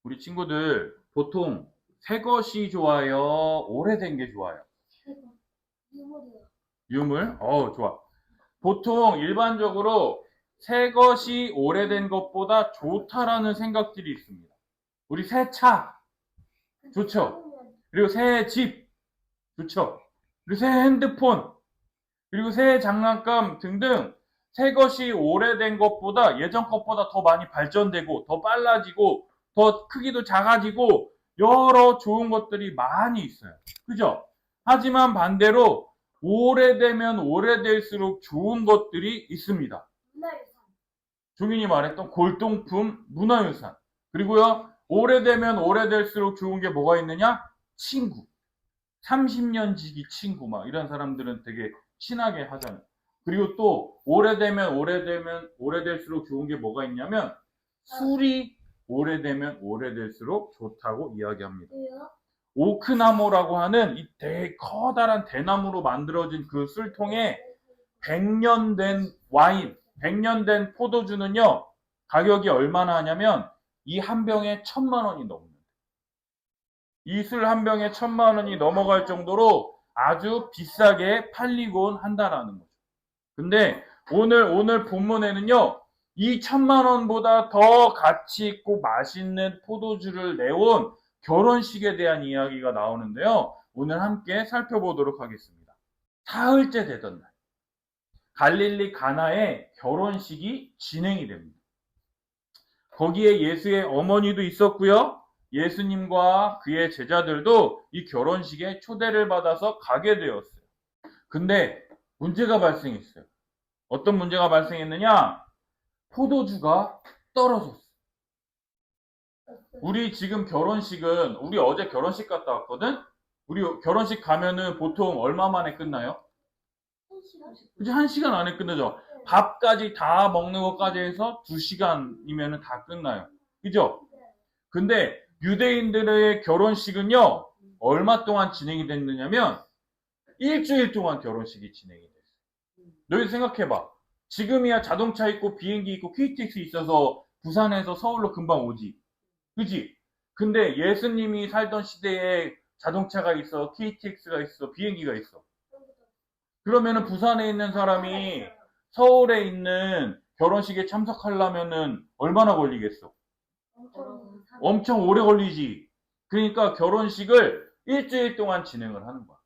우리 친구들 보통 새 것이 좋아요? 오래된 게 좋아요? 유물이요. 유물? 좋아. 보통 일반적으로 새 것이 오래된 것보다 좋다라는 생각들이 있습니다. 우리 새 차, 좋죠? 그리고 새 집, 좋죠? 그리고 새 핸드폰, 그리고 새 장난감 등등 새 것이 오래된 것보다 예전 것보다 더 많이 발전되고 더 빨라지고 더 크기도 작아지고 여러 좋은 것들이 많이 있어요. 그죠? 하지만 반대로 오래되면 오래될수록 좋은 것들이 있습니다. 문화유산. 종인이 말했던 골동품 문화유산. 그리고요, 오래되면 오래될수록 좋은 게 뭐가 있느냐? 친구. 30년 지기 친구 막 이런 사람들은 되게 친하게 하잖아요. 그리고 또 오래되면 오래될수록 좋은 게 뭐가 있냐면 술이 오래되면 오래될수록 좋다고 이야기합니다. 왜요? 오크나무라고 하는 이 되게 커다란 대나무로 만들어진 그 술통에 100년 된 와인, 100년 된 포도주는요, 가격이 얼마나 하냐면 이 한 병에 1,000만 원이 넘는 이 술 한 병에 1,000만 원이 넘어갈 정도로 아주 비싸게 팔리곤 한다라는 거죠. 근데 오늘 본문에는요, 이 1,000만 원보다 더 가치 있고 맛있는 포도주를 내온 결혼식에 대한 이야기가 나오는데요. 오늘 함께 살펴보도록 하겠습니다. 사흘째 되던 날, 갈릴리 가나에 결혼식이 진행이 됩니다. 거기에 예수의 어머니도 있었고요. 예수님과 그의 제자들도 이 결혼식에 초대를 받아서 가게 되었어요. 근데 문제가 발생했어요. 어떤 문제가 발생했느냐? 포도주가 떨어졌어요. 우리 지금 결혼식은 우리 어제 결혼식 갔다 왔거든? 우리 결혼식 가면은 보통 얼마 만에 끝나요? 1시간? 그치? 1시간 안에 끝나죠? 밥까지 다 먹는 것까지 해서 2시간이면 다 끝나요. 그죠? 근데 유대인들의 결혼식은요, 얼마 동안 진행이 됐느냐면, 일주일 동안 결혼식이 진행이 됐어요. 너희 생각해봐. 지금이야 자동차 있고 비행기 있고 KTX 있어서 부산에서 서울로 금방 오지. 그지? 근데 예수님이 살던 시대에 자동차가 있어, KTX가 있어, 비행기가 있어. 그러면은 부산에 있는 사람이 서울에 있는 결혼식에 참석하려면은 얼마나 걸리겠어? 엄청 오래 걸리지. 그러니까 결혼식을 일주일 동안 진행을 하는 거야.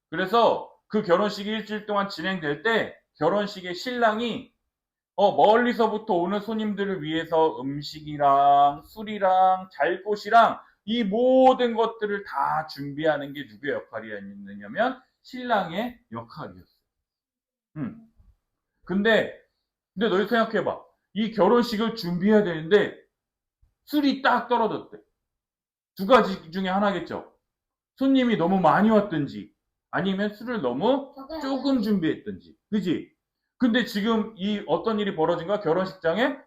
그래서 그 결혼식이 일주일 동안 진행될 때 결혼식의 신랑이 멀리서부터 오는 손님들을 위해서 음식이랑 술이랑 잘 곳이랑 이 모든 것들을 다 준비하는 게 누구의 역할이었느냐면 신랑의 역할이었어. 근데 너희 생각해봐. 이 결혼식을 준비해야 되는데 술이 딱 떨어졌대. 두 가지 중에 하나겠죠. 손님이 너무 많이 왔든지 아니면 술을 너무 조금 준비했든지. 그지? 근데 지금 이 어떤 일이 벌어진 거야? 결혼식장에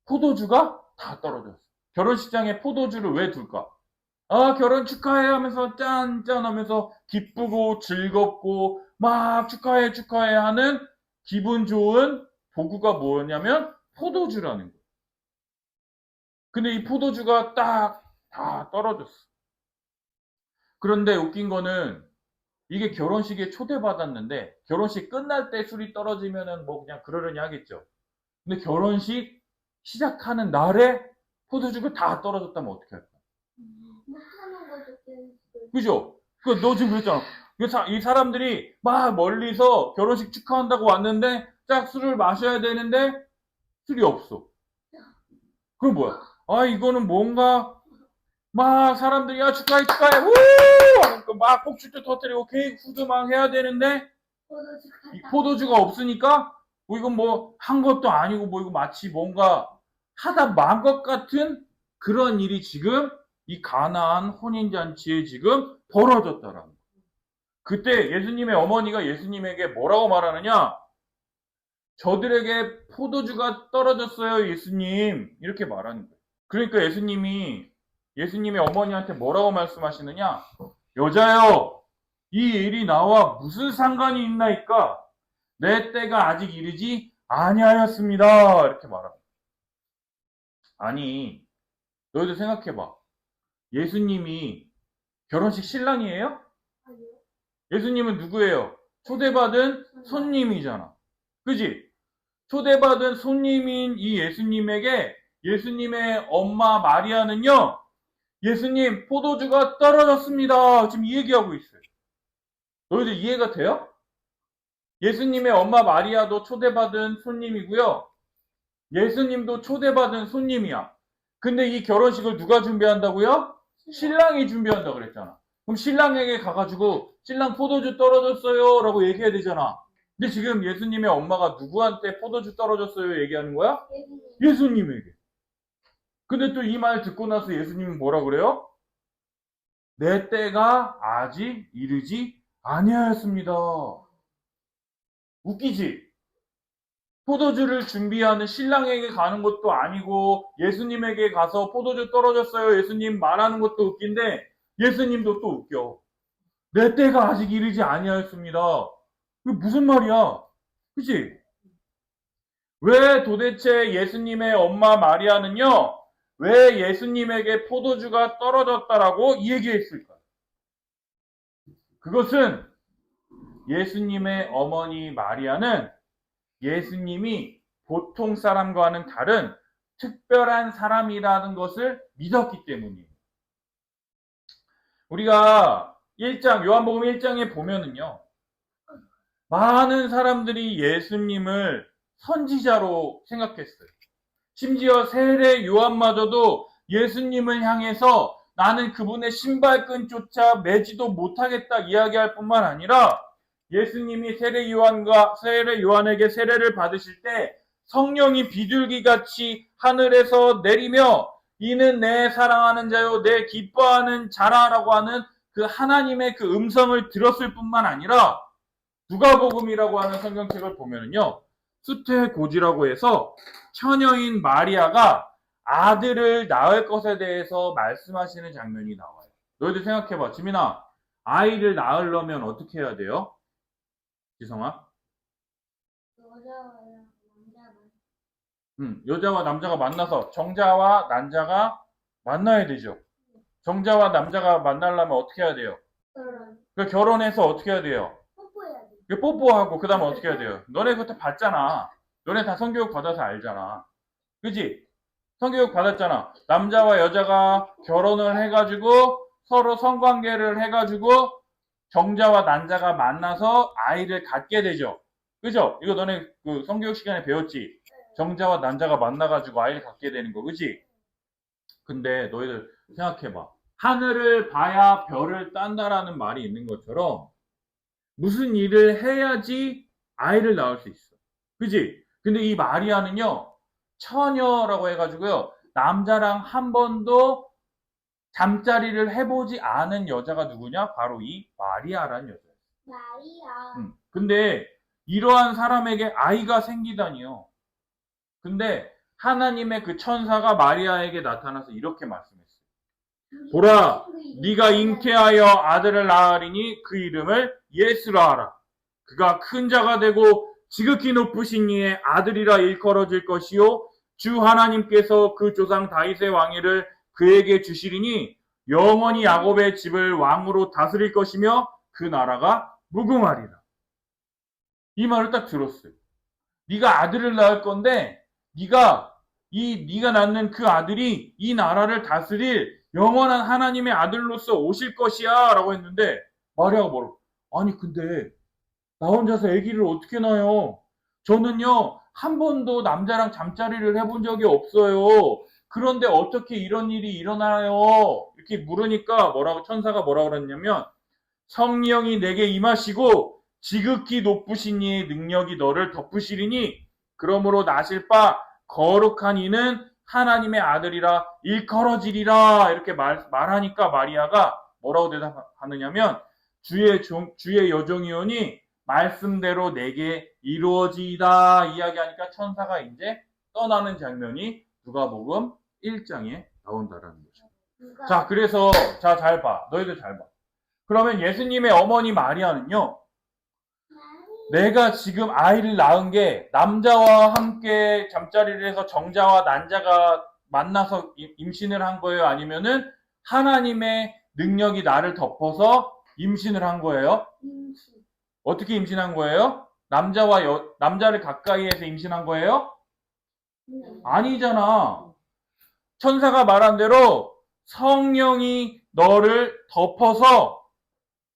포도주가 다 떨어졌어. 결혼식장에 포도주를 왜 둘까? 아, 결혼 축하해 하면서 짠짠 하면서 기쁘고 즐겁고 막 축하해 축하해 하는 기분 좋은 도구가 뭐냐면 포도주라는 거야. 근데 이 포도주가 딱 다 떨어졌어. 그런데 웃긴 거는 이게 결혼식에 초대받았는데 결혼식 끝날 때 술이 떨어지면은 뭐 그냥 그러려니 하겠죠. 근데 결혼식 시작하는 날에 포도주가 다 떨어졌다면 어떻게 할까? 못하는 거죠. 그죠? 너 지금 그랬잖아. 이 사람들이 막 멀리서 결혼식 축하한다고 왔는데 짝 술을 마셔야 되는데 술이 없어. 그럼 뭐야? 아, 이거는 뭔가 막 사람들이 야 축하해 축하해 우! 막 폭죽도 터뜨리고 케이크 후드 막 해야 되는데 이 포도주가 없으니까 뭐 이건 뭐 한 것도 아니고 뭐 이거 마치 뭔가 하다 만 것 같은 그런 일이 지금 이 가나안 혼인잔치에 지금 벌어졌다라는 거예요. 그때 예수님의 어머니가 예수님에게 뭐라고 말하느냐? 저들에게 포도주가 떨어졌어요, 예수님. 이렇게 말하는 거예요. 그러니까 예수님의 어머니한테 뭐라고 말씀하시느냐? 여자여, 이 일이 나와 무슨 상관이 있나이까? 내 때가 아직 이르지 아니하였습니다. 이렇게 말합니다. 아니, 너희들 생각해봐. 예수님이 결혼식 신랑이에요? 아니요. 예수님은 누구예요? 초대받은 손님이잖아. 그지? 초대받은 손님인 이 예수님에게 예수님의 엄마 마리아는요, 예수님, 포도주가 떨어졌습니다. 지금 이 얘기하고 있어요. 너희들 이해가 돼요? 예수님의 엄마 마리아도 초대받은 손님이고요. 예수님도 초대받은 손님이야. 근데 이 결혼식을 누가 준비한다고요? 신랑이 준비한다 그랬잖아. 그럼 신랑에게 가가지고 신랑 포도주 떨어졌어요 라고 얘기해야 되잖아. 근데 지금 예수님의 엄마가 누구한테 포도주 떨어졌어요 얘기하는 거야? 예수님에게. 근데 또 이 말 듣고 나서 예수님은 뭐라 그래요? 내 때가 아직 이르지 아니하였습니다. 웃기지? 포도주를 준비하는 신랑에게 가는 것도 아니고 예수님에게 가서 포도주 떨어졌어요 예수님 말하는 것도 웃긴데 예수님도 또 웃겨. 내 때가 아직 이르지 아니하였습니다. 그게 무슨 말이야? 그치? 왜 도대체 예수님의 엄마 마리아는요, 왜 예수님에게 포도주가 떨어졌다라고 얘기했을까? 그것은 예수님의 어머니 마리아는 예수님이 보통 사람과는 다른 특별한 사람이라는 것을 믿었기 때문이에요. 우리가 요한복음 1장에 보면은요, 많은 사람들이 예수님을 선지자로 생각했어요. 심지어 세례 요한마저도 예수님을 향해서 나는 그분의 신발끈조차 매지도 못하겠다 이야기할 뿐만 아니라 예수님이 세례 요한에게 세례를 받으실 때 성령이 비둘기같이 하늘에서 내리며 이는 내 사랑하는 자요 내 기뻐하는 자라라고 하는 그 하나님의 그 음성을 들었을 뿐만 아니라 누가복음이라고 하는 성경책을 보면은요, 수태고지라고 해서 처녀인 마리아가 아들을 낳을 것에 대해서 말씀하시는 장면이 나와요. 너희들 생각해봐. 지민아, 아이를 낳으려면 어떻게 해야 돼요? 지성아? 여자와 남자가 만나서 정자와 난자가 만나야 되죠. 정자와 남자가 만나려면 어떻게 해야 돼요? 결혼해서 어떻게 해야 돼요? 뽀뽀하고 그 다음에 어떻게 해야 돼요? 너네 그때 봤잖아. 너네 다 성교육 받아서 알잖아. 그지? 성교육 받았잖아. 남자와 여자가 결혼을 해가지고 서로 성관계를 해가지고 정자와 난자가 만나서 아이를 갖게 되죠. 그죠? 이거 너네 그 성교육 시간에 배웠지? 정자와 난자가 만나가지고 아이를 갖게 되는 거, 그지? 근데 너희들 생각해봐. 하늘을 봐야 별을 딴다라는 말이 있는 것처럼 무슨 일을 해야지 아이를 낳을 수 있어. 그지? 근데 이 마리아는요, 처녀라고 해가지고요, 남자랑 한 번도 잠자리를 해보지 않은 여자가 누구냐? 바로 이 마리아라는 여자예요. 마리아. 근데 이러한 사람에게 아이가 생기다니요. 근데 하나님의 그 천사가 마리아에게 나타나서 이렇게 말씀했어요. 보라, 네가 잉태하여 아들을 낳으리니 그 이름을 예수라 하라. 그가 큰 자가 되고 지극히 높으신 이의 아들이라 일컬어질 것이요 주 하나님께서 그 조상 다윗의 왕위를 그에게 주시리니 영원히 야곱의 집을 왕으로 다스릴 것이며 그 나라가 무궁하리라. 이 말을 딱 들었어요. 네가 아들을 낳을 건데 네가 낳는 그 아들이 이 나라를 다스릴 영원한 하나님의 아들로서 오실 것이야 라고 했는데 마리아가 뭐라고? 아니 근데 나 혼자서 아기를 어떻게 낳아요? 저는요 한 번도 남자랑 잠자리를 해본 적이 없어요. 그런데 어떻게 이런 일이 일어나요? 이렇게 물으니까 천사가 뭐라고 그랬냐면 성령이 내게 임하시고 지극히 높으신 이의 능력이 너를 덮으시리니 그러므로 나실 바 거룩한 이는 하나님의 아들이라 일컬어지리라 이렇게 말하니까 마리아가 뭐라고 대답하느냐면 주의 여종이오니 말씀대로 내게 이루어지이다 이야기하니까 천사가 이제 떠나는 장면이 누가복음 1장에 나온다라는 거죠. 자, 그래서 잘 봐. 너희들 잘 봐. 그러면 예수님의 어머니 마리아는요. 내가 지금 아이를 낳은 게 남자와 함께 잠자리를 해서 정자와 난자가 만나서 임신을 한 거예요? 아니면은 하나님의 능력이 나를 덮어서 임신을 한 거예요? 임신. 어떻게 임신한 거예요? 남자를 가까이 해서 임신한 거예요? 네. 아니잖아. 천사가 말한 대로 성령이 너를 덮어서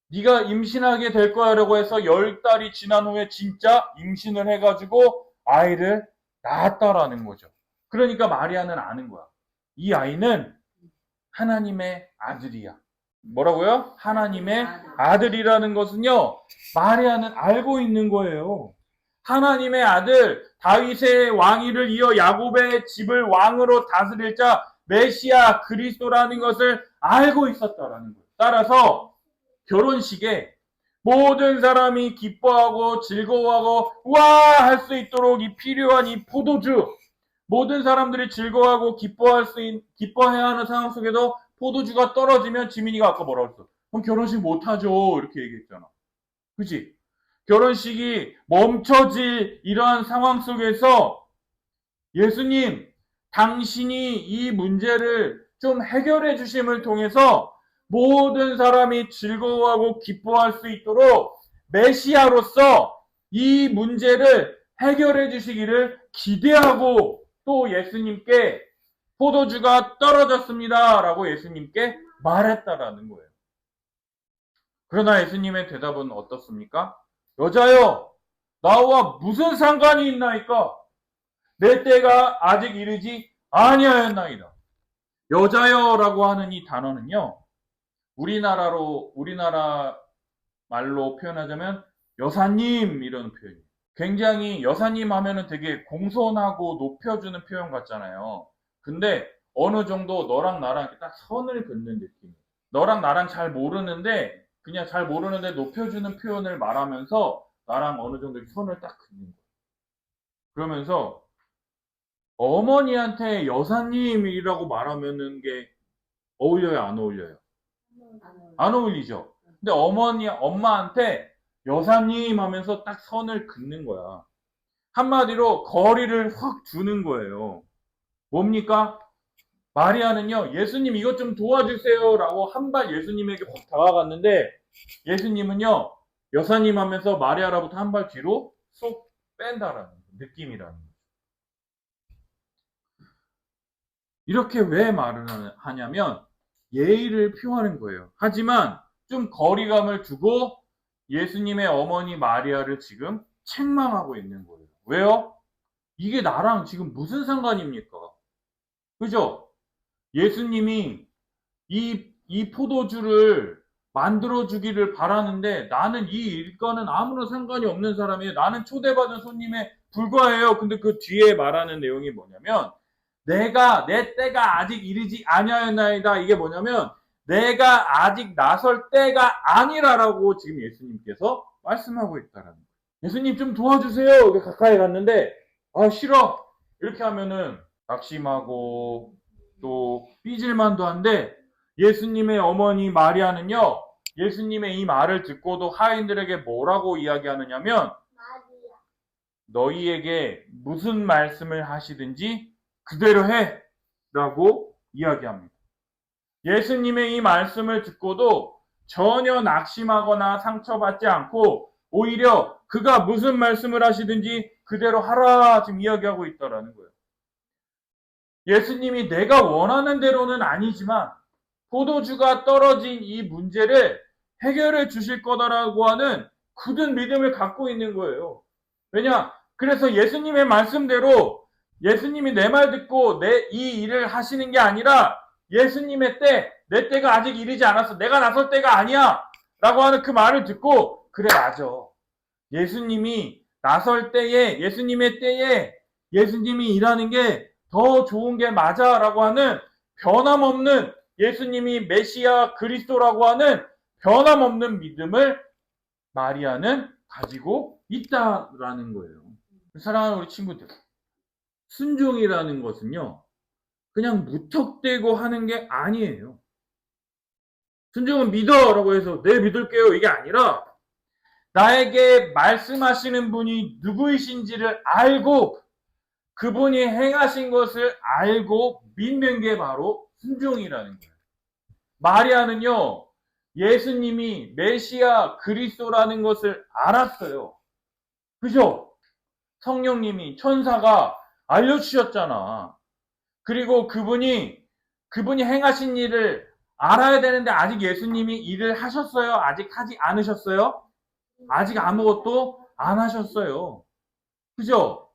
네가 임신하게 될 거야라고 해서 10달이 지난 후에 진짜 임신을 해가지고 아이를 낳았다라는 거죠. 그러니까 마리아는 아는 거야. 이 아이는 하나님의 아들이야. 뭐라고요? 하나님의 아들이라는 것은요, 마리아는 알고 있는 거예요. 하나님의 아들, 다윗의 왕위를 이어 야곱의 집을 왕으로 다스릴 자, 메시아 그리스도라는 것을 알고 있었다라는 거예요. 따라서 결혼식에 모든 사람이 기뻐하고 즐거워하고 와! 할 수 있도록 이 필요한 이 포도주, 모든 사람들이 즐거워하고 기뻐해야 하는 상황 속에도 포도주가 떨어지면 지민이가 아까 뭐라고 했어? 그럼 결혼식 못하죠. 이렇게 얘기했잖아. 그치? 결혼식이 멈춰질 이러한 상황 속에서 예수님, 당신이 이 문제를 좀 해결해 주심을 통해서 모든 사람이 즐거워하고 기뻐할 수 있도록 메시아로서 이 문제를 해결해 주시기를 기대하고 또 예수님께 포도주가 떨어졌습니다. 라고 예수님께 말했다라는 거예요. 그러나 예수님의 대답은 어떻습니까? 여자여, 나와 무슨 상관이 있나이까? 내 때가 아직 이르지 아니하였나이다. 여자여라고 하는 이 단어는요, 우리나라 말로 표현하자면 여사님 이런 표현이에요. 굉장히 여사님 하면은 되게 공손하고 높여주는 표현 같잖아요. 근데 어느 정도 너랑 나랑 이렇게 딱 선을 긋는 느낌. 너랑 나랑 잘 모르는데 그냥 잘 모르는데 높여주는 표현을 말하면서 나랑 어느 정도 선을 딱 긋는 거예요. 그러면서 어머니한테 여사님이라고 말하면은 게 어울려요, 안 어울려요? 안 어울리죠. 근데 엄마한테 여사님 하면서 딱 선을 긋는 거야. 한마디로 거리를 확 두는 거예요. 뭡니까? 마리아는요, 예수님 이것 좀 도와주세요 라고 한 발 예수님에게 확 다가갔는데 예수님은요, 여사님 하면서 마리아로부터 한 발 뒤로 쏙 뺀다라는 느낌이라는 거죠. 이렇게 왜 말을 하냐면 예의를 표하는 거예요. 하지만 좀 거리감을 두고 예수님의 어머니 마리아를 지금 책망하고 있는 거예요. 왜요? 이게 나랑 지금 무슨 상관입니까? 그죠? 예수님이 이 포도주를 만들어주기를 바라는데 나는 이 일과는 아무런 상관이 없는 사람이에요. 나는 초대받은 손님에 불과해요. 근데 그 뒤에 말하는 내용이 뭐냐면 내 때가 아직 이르지 아니하였나이다. 이게 뭐냐면 내가 아직 나설 때가 아니라라고 지금 예수님께서 말씀하고 있다라는 거예요. 예수님 좀 도와주세요. 가까이 갔는데 아 싫어. 이렇게 하면은 낙심하고 또 삐질만도 한데 예수님의 어머니 마리아는요. 예수님의 이 말을 듣고도 하인들에게 뭐라고 이야기하느냐면 너희에게 무슨 말씀을 하시든지 그대로 해 라고 이야기합니다. 예수님의 이 말씀을 듣고도 전혀 낙심하거나 상처받지 않고 오히려 그가 무슨 말씀을 하시든지 그대로 하라 지금 이야기하고 있다라는 거예요. 예수님이 내가 원하는 대로는 아니지만 포도주가 떨어진 이 문제를 해결해 주실 거다라고 하는 굳은 믿음을 갖고 있는 거예요. 왜냐? 그래서 예수님의 말씀대로 예수님이 내 말 듣고 이 일을 하시는 게 아니라 예수님의 때, 내 때가 아직 이르지 않았어. 내가 나설 때가 아니야. 라고 하는 그 말을 듣고 그래 맞아. 예수님이 나설 때에 예수님의 때에 예수님이 일하는 게 더 좋은 게 맞아 라고 하는 변함없는 예수님이 메시아 그리스도라고 하는 변함없는 믿음을 마리아는 가지고 있다라는 거예요. 사랑하는 우리 친구들, 순종이라는 것은요 그냥 무턱대고 하는 게 아니에요. 순종은 믿어라고 해서 네 믿을게요 이게 아니라 나에게 말씀하시는 분이 누구이신지를 알고 그분이 행하신 것을 알고 믿는 게 바로 순종이라는 거예요. 마리아는요, 예수님이 메시아 그리스도라는 것을 알았어요. 그죠? 성령님이, 천사가 알려주셨잖아. 그리고 그분이 행하신 일을 알아야 되는데 아직 예수님이 일을 하셨어요? 아직 하지 않으셨어요? 아직 아무것도 안 하셨어요. 그죠?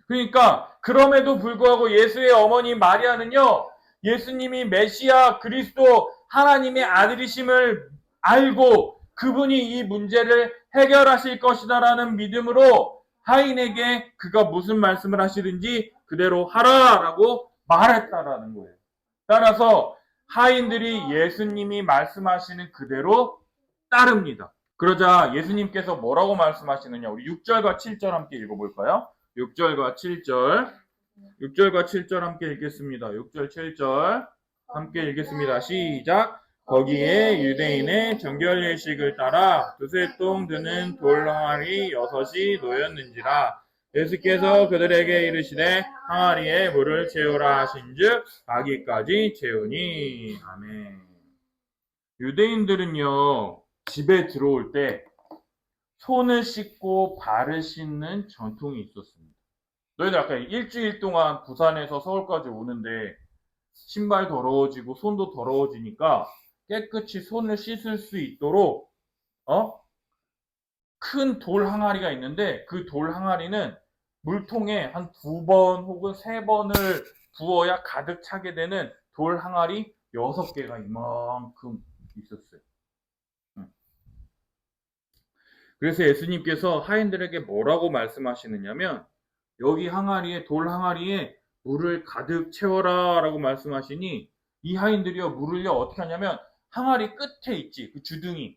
그러니까 그럼에도 불구하고 예수의 어머니 마리아는요, 예수님이 메시아 그리스도 하나님의 아들이심을 알고 그분이 이 문제를 해결하실 것이다라는 믿음으로 하인에게 그가 무슨 말씀을 하시든지 그대로 하라라고 말했다라는 거예요. 따라서 하인들이 예수님이 말씀하시는 그대로 따릅니다. 그러자 예수님께서 뭐라고 말씀하시느냐, 우리 6절과 7절 함께 읽어볼까요? 6절과 7절, 6절과 7절 함께 읽겠습니다. 6절, 7절 함께 읽겠습니다. 시작. 거기에 유대인의 정결례식을 따라 두세 똥 드는 돌 항아리 6이 놓였는지라. 예수께서 그들에게 이르시되 항아리에 물을 채우라 하신즉 아기까지 채우니. 아멘. 유대인들은요, 집에 들어올 때 손을 씻고 발을 씻는 전통이 있었습니다. 너희들 아까 일주일 동안 부산에서 서울까지 오는데 신발 더러워지고 손도 더러워지니까 깨끗이 손을 씻을 수 있도록 큰 돌 항아리가 있는데 그 돌 항아리는 물통에 한 2번 혹은 3번을 부어야 가득 차게 되는 돌 항아리 6개가 이만큼 있었어요. 그래서 예수님께서 하인들에게 뭐라고 말씀하시느냐면, 여기 항아리에, 돌 항아리에 물을 가득 채워라 라고 말씀하시니, 이 하인들이요, 물을요 어떻게 하냐면 항아리 끝에 있지, 그 주둥이,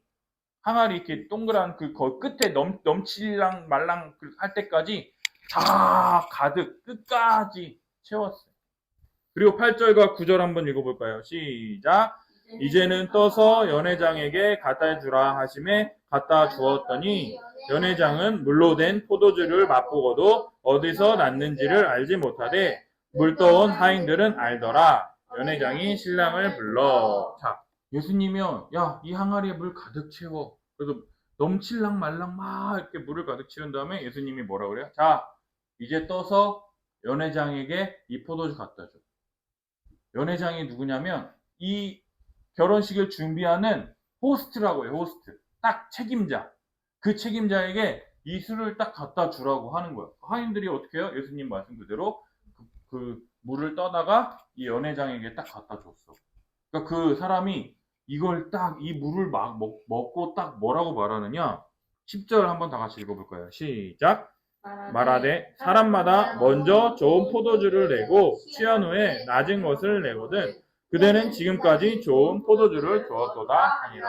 항아리 이렇게 동그란 그 끝에 넘칠랑 말랑 할 때까지 다 가득 끝까지 채웠어요. 그리고 8절과 9절 한번 읽어볼까요? 시작. 이제는 떠서 연회장에게 갖다 주라 하심에 갖다 주었더니 연회장은 물로 된 포도주를 맛보고도 어디서 났는지를 알지 못하되 물 떠온 하인들은 알더라. 연회장이 신랑을 불러. 자, 예수님이요, 야, 이 항아리에 물 가득 채워. 그래서 넘칠랑 말랑 막 이렇게 물을 가득 채운 다음에 예수님이 뭐라 그래요? 자, 이제 떠서 연회장에게 이 포도주 갖다 줘. 연회장이 누구냐면 이 결혼식을 준비하는 호스트라고 해요. 호스트. 딱 책임자. 그 책임자에게 이 술을 딱 갖다 주라고 하는 거예요. 하인들이 어떻게 해요? 예수님 말씀 그대로 그 물을 떠다가 이 연회장에게 딱 갖다 줬어. 그러니까 그 사람이 이걸 딱 이 물을 막 먹고 딱 뭐라고 말하느냐? 10절 한번 다 같이 읽어볼까요? 시작. 말하되 사람마다 먼저 좋은 포도주를 내고 취한 후에 낮은 것을 내거든 그대는 지금까지 좋은 포도주를 주었도다 하니라.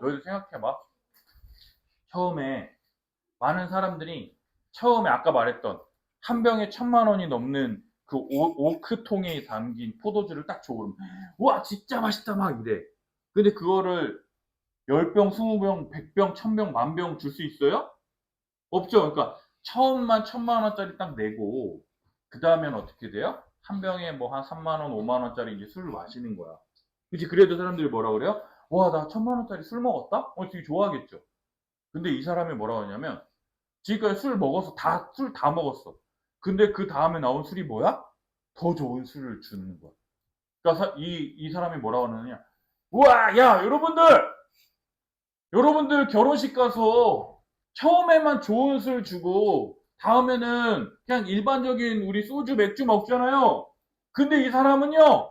너희도 생각해봐. 처음에 많은 사람들이 처음에 아까 말했던 한 병에 1,000,000원이 넘는 그 오크통에 담긴 포도주를 딱 줘. 그러면 와 진짜 맛있다 막 이래. 근데 그거를 10병, 20병, 100병, 1000병, 10,000병 줄 수 있어요? 없죠. 그러니까 처음만 1,000,000원짜리 딱 내고 그 다음엔 어떻게 돼요? 한 병에 뭐 한 3만원, 5만원짜리 이제 술을 마시는 거야. 그치? 그래도 사람들이 뭐라 그래요? 와, 나 1,000만원짜리 술 먹었다? 되게 좋아하겠죠. 근데 이 사람이 뭐라고 하냐면 지금까지 술 먹어서 술 다 먹었어. 근데 그 다음에 나온 술이 뭐야? 더 좋은 술을 주는 거야. 그러니까 이 사람이 뭐라고 하느냐? 우와, 야, 여러분들 결혼식 가서 처음에만 좋은 술 주고 다음에는 그냥 일반적인 우리 소주, 맥주 먹잖아요. 근데 이 사람은요,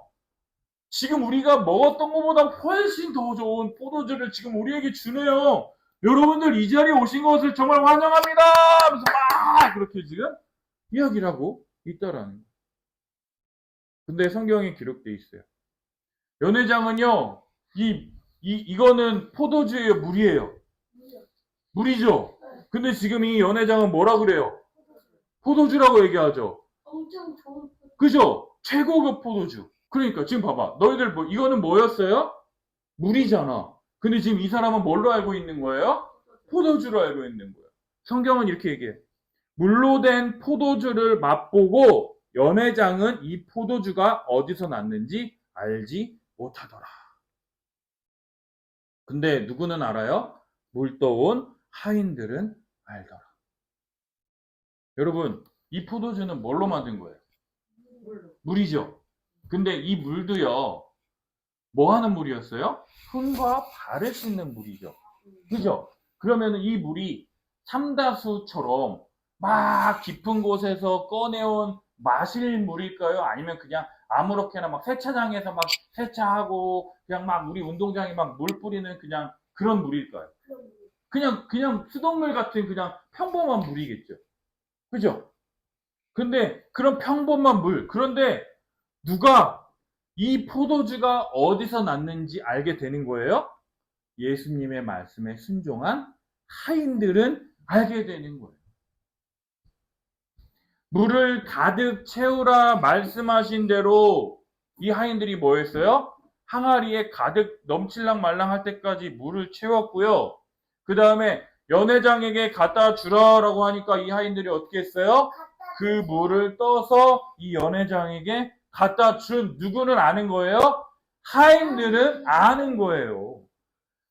지금 우리가 먹었던 것보다 훨씬 더 좋은 포도주를 지금 우리에게 주네요. 여러분들 이 자리에 오신 것을 정말 환영합니다 하면서 막 그렇게 지금 이야기를 하고 있다라는 거예요. 근데 성경에 기록되어 있어요. 연회장은요, 이거는 포도주예요, 물이에요? 물이죠? 근데 지금 이 연회장은 뭐라 그래요? 포도주라고 얘기하죠. 엄청 좋은 그죠? 최고급 포도주. 그러니까 지금 봐봐. 너희들 이거는 뭐였어요? 물이잖아. 근데 지금 이 사람은 뭘로 알고 있는 거예요? 포도주로 알고 있는 거예요. 성경은 이렇게 얘기해. 물로 된 포도주를 맛보고 연회장은 이 포도주가 어디서 났는지 알지 못하더라. 근데 누구는 알아요? 물 떠온 하인들은 알더라. 여러분, 이 포도주는 뭘로 만든 거예요? 물이죠. 근데 이 물도요, 뭐 하는 물이었어요? 손과 발을 씻는 물이죠. 그죠? 그러면 이 물이 삼다수처럼 막 깊은 곳에서 꺼내온 마실 물일까요? 아니면 그냥 아무렇게나 막 세차장에서 막 세차하고 그냥 막 우리 운동장에 막 물 뿌리는 그냥 그런 물일까요? 그냥 수돗물 같은 그냥 평범한 물이겠죠. 그죠? 근데 그런 평범한 물. 그런데 누가 이 포도주가 어디서 났는지 알게 되는 거예요? 예수님의 말씀에 순종한 하인들은 알게 되는 거예요. 물을 가득 채우라 말씀하신 대로 이 하인들이 뭐 했어요? 항아리에 가득 넘칠랑 말랑 할 때까지 물을 채웠고요. 그 다음에 연회장에게 갖다 주라라고 하니까 이 하인들이 어떻게 했어요? 그 물을 떠서 이 연회장에게 갖다 준 누구는 아는 거예요? 하인들은 아는 거예요.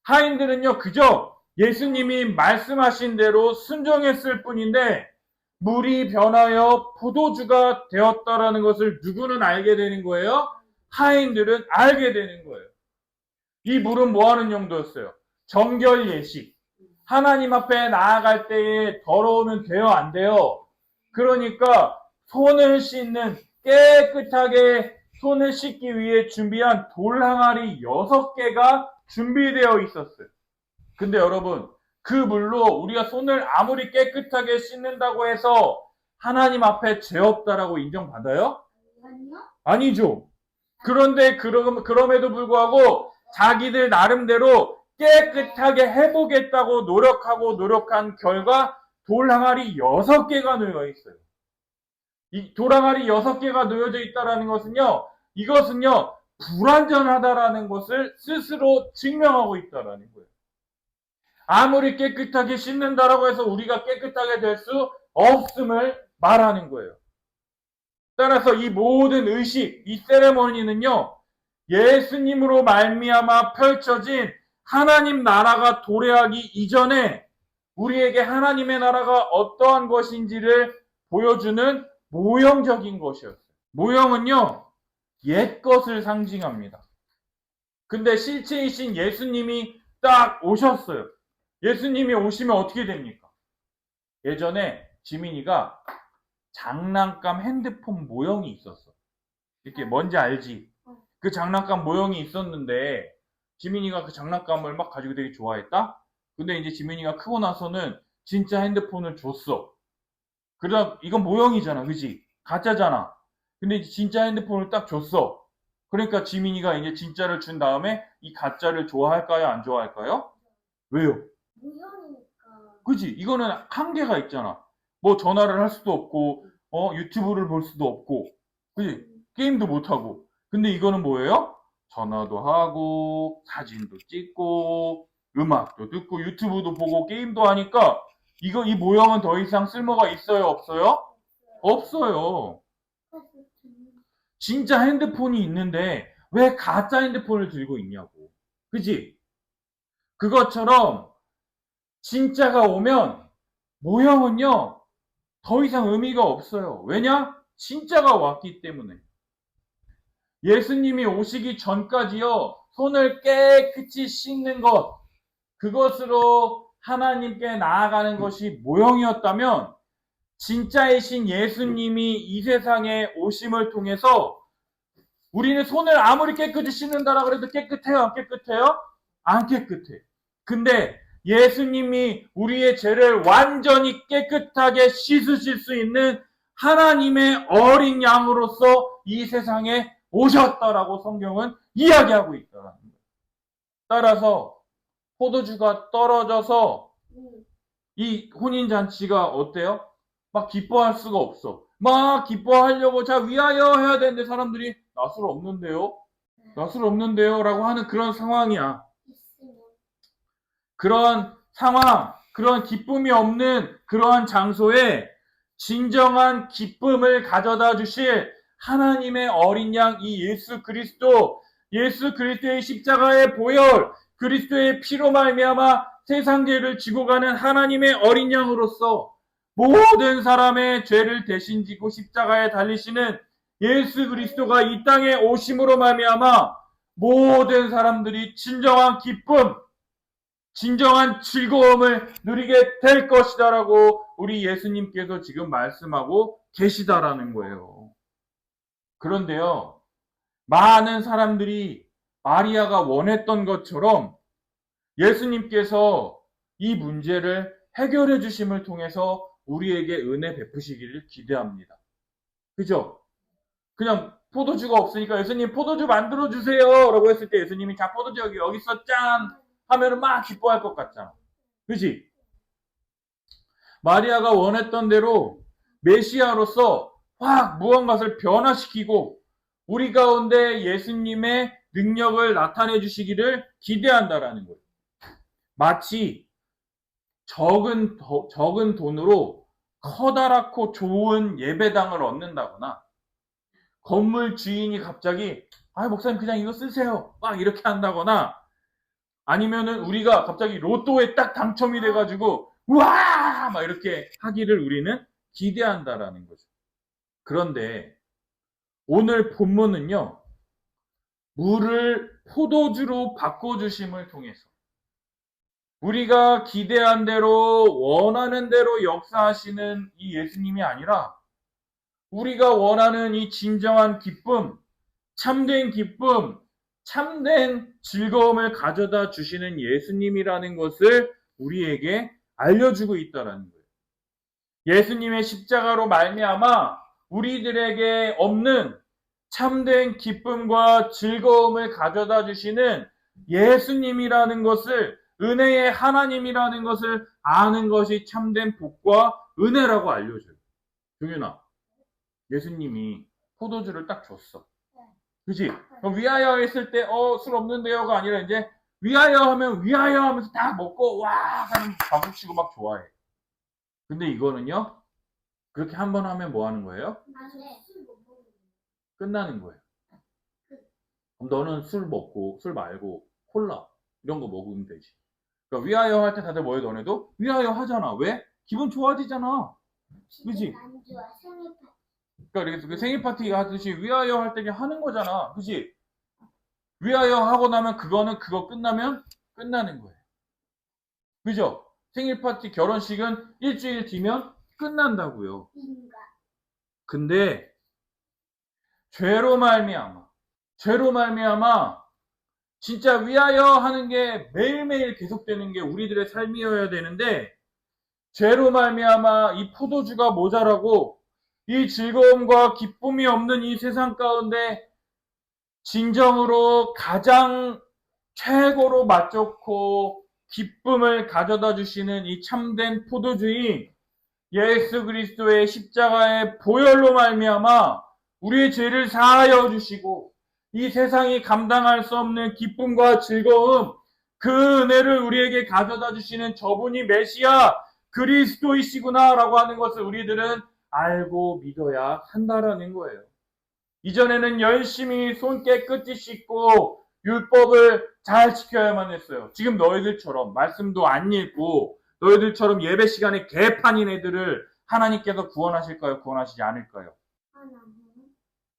하인들은요, 그저 예수님이 말씀하신 대로 순종했을 뿐인데 물이 변하여 포도주가 되었다라는 것을 누구는 알게 되는 거예요? 하인들은 알게 되는 거예요. 이 물은 뭐 하는 용도였어요? 정결 예식. 하나님 앞에 나아갈 때에 더러우면 돼요, 안 돼요? 그러니까 손을 씻는 깨끗하게 손을 씻기 위해 준비한 돌 항아리 6개가 준비되어 있었어요. 근데 여러분, 그 물로 우리가 손을 아무리 깨끗하게 씻는다고 해서 하나님 앞에 죄 없다라고 인정받아요? 아니요? 아니죠. 그런데 그럼에도 불구하고 자기들 나름대로 깨끗하게 해보겠다고 노력한 결과 돌 항아리 6개가 놓여 있어요. 이 돌 항아리 6개가 놓여져 있다는 것은요, 이것은요, 불완전하다라는 것을 스스로 증명하고 있다는 거예요. 아무리 깨끗하게 씻는다라고 해서 우리가 깨끗하게 될 수 없음을 말하는 거예요. 따라서 이 모든 의식, 이 세레머니는요, 예수님으로 말미암아 펼쳐진 하나님 나라가 도래하기 이전에 우리에게 하나님의 나라가 어떠한 것인지를 보여주는 모형적인 것이었어요. 모형은요, 옛 것을 상징합니다. 근데 실체이신 예수님이 딱 오셨어요. 예수님이 오시면 어떻게 됩니까? 예전에 지민이가 장난감 핸드폰 모형이 있었어. 이렇게 뭔지 알지? 그 장난감 모형이 있었는데 지민이가 그 장난감을 막 가지고 되게 좋아했다? 근데 이제 지민이가 크고 나서는 진짜 핸드폰을 줬어. 그러다 이건 모형이잖아, 그지? 가짜잖아. 근데 이제 진짜 핸드폰을 딱 줬어. 그러니까 지민이가 이제 진짜를 준 다음에 이 가짜를 좋아할까요? 안 좋아할까요? 왜요? 무형이니까. 그지? 이거는 한계가 있잖아. 뭐 전화를 할 수도 없고, 유튜브를 볼 수도 없고, 그지? 게임도 못하고. 근데 이거는 뭐예요? 전화도 하고, 사진도 찍고, 음악도 듣고, 유튜브도 보고, 게임도 하니까, 이 모형은 더 이상 쓸모가 있어요? 없어요? 없어요. 진짜 핸드폰이 있는데, 왜 가짜 핸드폰을 들고 있냐고. 그지? 그것처럼, 진짜가 오면, 모형은요, 더 이상 의미가 없어요. 왜냐? 진짜가 왔기 때문에. 예수님이 오시기 전까지요, 손을 깨끗이 씻는 것, 그것으로 하나님께 나아가는 것이 모형이었다면, 진짜이신 예수님이 이 세상에 오심을 통해서 우리는 손을 아무리 깨끗이 씻는다라 그래도 깨끗해요? 안 깨끗해요? 안 깨끗해. 근데 예수님이 우리의 죄를 완전히 깨끗하게 씻으실 수 있는 하나님의 어린 양으로서 이 세상에 오셨다라고 성경은 이야기하고 있더라는 거예요. 따라서 포도주가 떨어져서 이 혼인잔치가 어때요? 막 기뻐할 수가 없어. 막 기뻐하려고 자 위하여 해야 되는데 사람들이 나 술 없는데요? 나 술 없는데요? 라고 하는 그런 상황이야. 그런 상황, 그런 기쁨이 없는 그러한 장소에 진정한 기쁨을 가져다 주실 하나님의 어린 양 이 예수 그리스도의 십자가의 보혈, 그리스도의 피로 말미암아 세상 죄를 지고 가는 하나님의 어린 양으로서 모든 사람의 죄를 대신 지고 십자가에 달리시는 예수 그리스도가 이 땅에 오심으로 말미암아 모든 사람들이 진정한 기쁨, 진정한 즐거움을 누리게 될 것이다라고 우리 예수님께서 지금 말씀하고 계시다라는 거예요. 그런데요, 많은 사람들이 마리아가 원했던 것처럼 예수님께서 이 문제를 해결해 주심을 통해서 우리에게 은혜 베푸시기를 기대합니다. 그죠? 그냥 포도주가 없으니까 예수님 포도주 만들어 주세요 라고 했을 때 예수님이 자 포도주 여기 있어 짠 하면은 막 기뻐할 것 같잖아. 그지? 마리아가 원했던 대로 메시아로서 확 무언가를 변화시키고 우리 가운데 예수님의 능력을 나타내 주시기를 기대한다라는 거예요. 마치 적은 돈으로 커다랗고 좋은 예배당을 얻는다거나 건물 주인이 갑자기 목사님 그냥 이거 쓰세요 막 이렇게 한다거나 아니면은 우리가 갑자기 로또에 딱 당첨이 돼가지고 우와 막 이렇게 하기를 우리는 기대한다라는 거죠. 그런데 오늘 본문은요, 물을 포도주로 바꿔주심을 통해서 우리가 기대한 대로 원하는 대로 역사하시는 이 예수님이 아니라 우리가 원하는 이 진정한 기쁨, 참된 즐거움을 가져다 주시는 예수님이라는 것을 우리에게 알려주고 있다는 거예요. 예수님의 십자가로 말미암아 우리들에게 없는 참된 기쁨과 즐거움을 가져다 주시는 예수님이라는 것을, 은혜의 하나님이라는 것을 아는 것이 참된 복과 은혜라고 알려줘요. 종윤아, 예수님이 포도주를 딱 줬어. 그치? 위하여 했을 때, 술 없는데요가 아니라 이제, 위하여 하면 위하여 하면서 딱 먹고, 와! 하면 박수 치고 막 좋아해. 근데 이거는요, 그렇게 한 번 하면 뭐 하는 거예요? 끝나는 거예요. 그럼 너는 술 먹고, 술 말고, 콜라, 이런 거 먹으면 되지. 그러니까 위하여 할 때 다들 뭐해, 너네도? 위하여 하잖아. 왜? 기분 좋아지잖아. 그치? 그러니까 이렇게 생일 파티 하듯이 위하여 할 때 하는 거잖아. 그치? 위하여 하고 나면 그거 끝나면 끝나는 거예요. 그죠? 생일 파티, 결혼식은 일주일 뒤면 끝난다고요. 근데 죄로 말미암아 진짜 위하여 하는 게 매일매일 계속되는 게 우리들의 삶이어야 되는데 죄로 말미암아 이 포도주가 모자라고 이 즐거움과 기쁨이 없는 이 세상 가운데 진정으로 가장 최고로 맛좋고 기쁨을 가져다 주시는 이 참된 포도주인 예수 그리스도의 십자가의 보혈로 말미암아 우리의 죄를 사하여 주시고 이 세상이 감당할 수 없는 기쁨과 즐거움, 그 은혜를 우리에게 가져다 주시는 저분이 메시아 그리스도이시구나라고 하는 것을 우리들은 알고 믿어야 한다라는 거예요. 이전에는 열심히 손 깨끗이 씻고 율법을 잘 지켜야만 했어요. 지금 너희들처럼 말씀도 안 읽고 너희들처럼 예배 시간에 개판인 애들을 하나님께서 구원하실까요? 구원하시지 않을까요?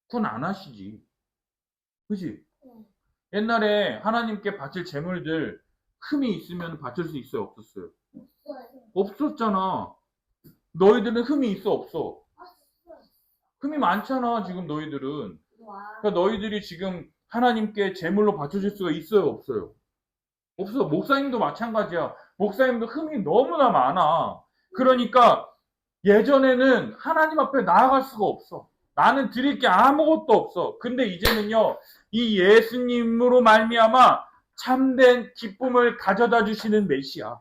구원 안 하시지. 그치? 옛날에 하나님께 바칠 제물들 흠이 있으면 바칠 수 있어요? 없었어요? 없었잖아. 너희들은 흠이 있어? 없어? 흠이 많잖아 지금 너희들은. 그러니까 너희들이 지금 하나님께 제물로 바쳐줄 수가 있어요? 없어요? 없어. 목사님도 마찬가지야. 목사님도 흠이 너무나 많아. 그러니까 예전에는 하나님 앞에 나아갈 수가 없어. 나는 드릴 게 아무것도 없어. 근데 이제는요, 이 예수님으로 말미암아 참된 기쁨을 가져다 주시는 메시아,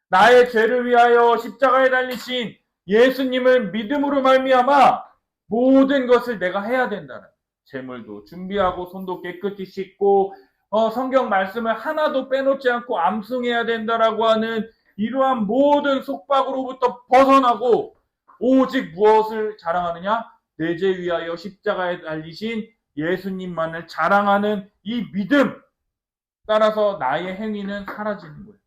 나의 죄를 위하여 십자가에 달리신 예수님을 믿음으로 말미암아 모든 것을 내가 해야 된다는, 제물도 준비하고 손도 깨끗이 씻고 성경 말씀을 하나도 빼놓지 않고 암송해야 된다라고 하는 이러한 모든 속박으로부터 벗어나고 오직 무엇을 자랑하느냐? 내 죄 위하여 십자가에 달리신 예수님만을 자랑하는 이 믿음. 따라서 나의 행위는 사라지는 거예요.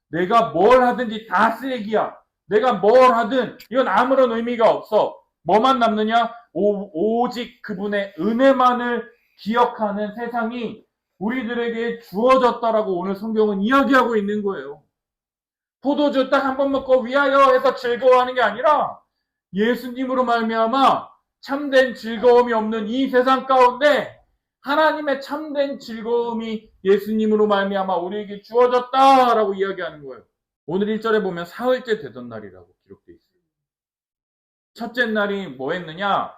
내가 뭘 하든지 다 쓰레기야. 내가 뭘 하든 이건 아무런 의미가 없어. 뭐만 남느냐? 오직 그분의 은혜만을 기억하는 세상이 우리들에게 주어졌다라고 오늘 성경은 이야기하고 있는 거예요. 포도주 딱 한 번 먹고 위하여 해서 즐거워하는 게 아니라 예수님으로 말미암아 참된 즐거움이 없는 이 세상 가운데 하나님의 참된 즐거움이 예수님으로 말미암아 우리에게 주어졌다라고 이야기하는 거예요. 오늘 1절에 보면 사흘째 되던 날이라고 기록되어 있어요. 첫째 날이 뭐 했느냐?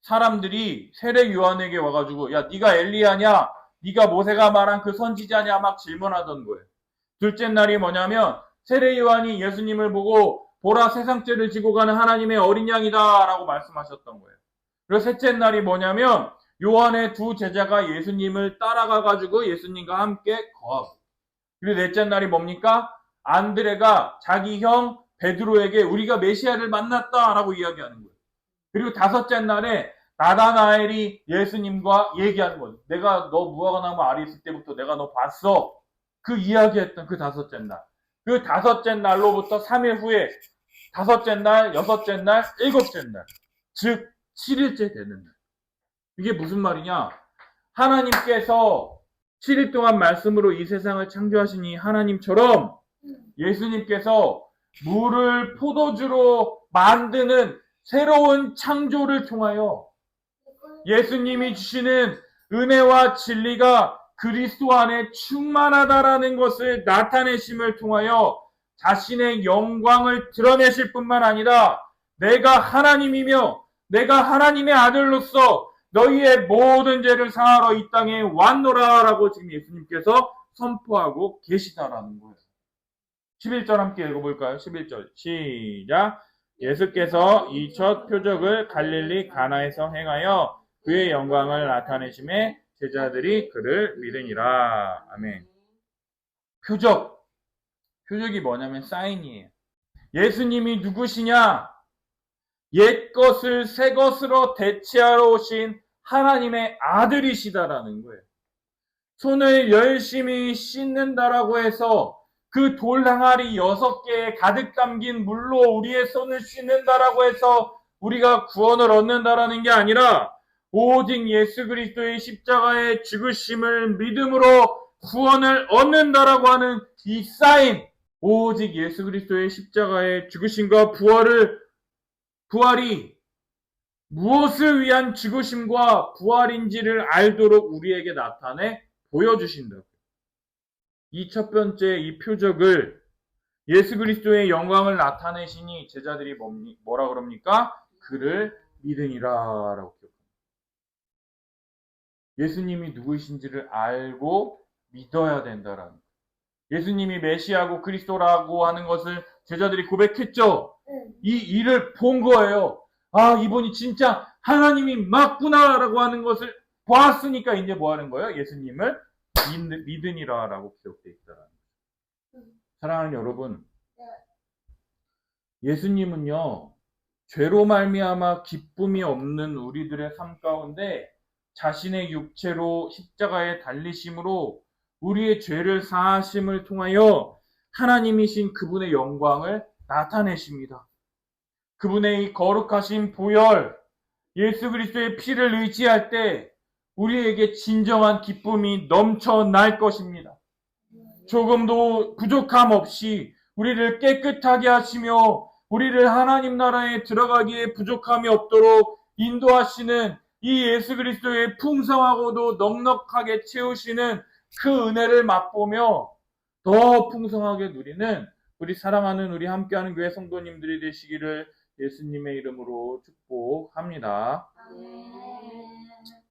사람들이 세례 요한에게 와가지고 야 네가 엘리야냐? 네가 모세가 말한 그 선지자냐? 막 질문하던 거예요. 둘째 날이 뭐냐면 세례 요한이 예수님을 보고 보라 세상 죄를 지고 가는 하나님의 어린 양이다 라고 말씀하셨던 거예요. 그리고 셋째 날이 뭐냐면 요한의 두 제자가 예수님을 따라가가지고 예수님과 함께 거하고, 그리고 넷째 날이 뭡니까? 안드레가 자기 형 베드로에게 우리가 메시아를 만났다라고 이야기하는 거예요. 그리고 다섯째 날에 나다나엘이 예수님과 얘기하는 거예요. 내가 너 무화과나무 아래 있을 때부터 내가 너 봤어. 그 이야기했던 그 다섯째 날. 그 다섯째 날로부터 3일 후에 다섯째 날, 여섯째 날, 일곱째 날. 즉 7일째 되는 날. 이게 무슨 말이냐? 하나님께서 7일 동안 말씀으로 이 세상을 창조하시니 하나님처럼 예수님께서 물을 포도주로 만드는 새로운 창조를 통하여 예수님이 주시는 은혜와 진리가 그리스도 안에 충만하다라는 것을 나타내심을 통하여 자신의 영광을 드러내실 뿐만 아니라 내가 하나님이며 내가 하나님의 아들로서 너희의 모든 죄를 사하러 이 땅에 왔노라라고 지금 예수님께서 선포하고 계시다라는 거예요. 11절 함께 읽어볼까요? 11절 시작. 예수께서 이 첫 표적을 갈릴리 가나에서 행하여 그의 영광을 나타내심에 제자들이 그를 믿으니라. 아멘. 표적이 뭐냐면 사인이에요. 예수님이 누구시냐? 옛 것을 새 것으로 대체하러 오신 하나님의 아들이시다라는 거예요. 손을 열심히 씻는다라고 해서 그 돌 항아리 6개에 가득 담긴 물로 우리의 손을 씻는다라고 해서 우리가 구원을 얻는다라는 게 아니라 오직 예수 그리스도의 십자가의 죽으심을 믿음으로 구원을 얻는다라고 하는 이 사인, 오직 예수 그리스도의 십자가의 죽으심과 부활이 무엇을 위한 죽으심과 부활인지를 알도록 우리에게 나타내 보여주신다. 이 첫 번째 이 표적을 예수 그리스도의 영광을 나타내시니 제자들이 뭐라 그럽니까? 그를 믿으니라라고 기록합니다. 예수님이 누구이신지를 알고 믿어야 된다라는 거예요. 예수님이 메시아고 그리스도라고 하는 것을 제자들이 고백했죠. 이 일을 본 거예요. 아, 이분이 진짜 하나님이 맞구나라고 하는 것을 보았으니까 이제 뭐 하는 거예요? 예수님을 믿으니라라고 기록되어 있다라는 거예요. 사랑하는 여러분, 예수님은요, 죄로 말미암아 기쁨이 없는 우리들의 삶 가운데 자신의 육체로 십자가에 달리심으로 우리의 죄를 사하심을 통하여 하나님이신 그분의 영광을 나타내십니다. 그분의 이 거룩하신 보혈, 예수 그리스도의 피를 의지할 때 우리에게 진정한 기쁨이 넘쳐날 것입니다. 조금도 부족함 없이 우리를 깨끗하게 하시며 우리를 하나님 나라에 들어가기에 부족함이 없도록 인도하시는 이 예수 그리스도의 풍성하고도 넉넉하게 채우시는 그 은혜를 맛보며 더 풍성하게 누리는 우리 사랑하는 우리 함께하는 교회 성도님들이 되시기를 예수님의 이름으로 축복합니다. 아멘.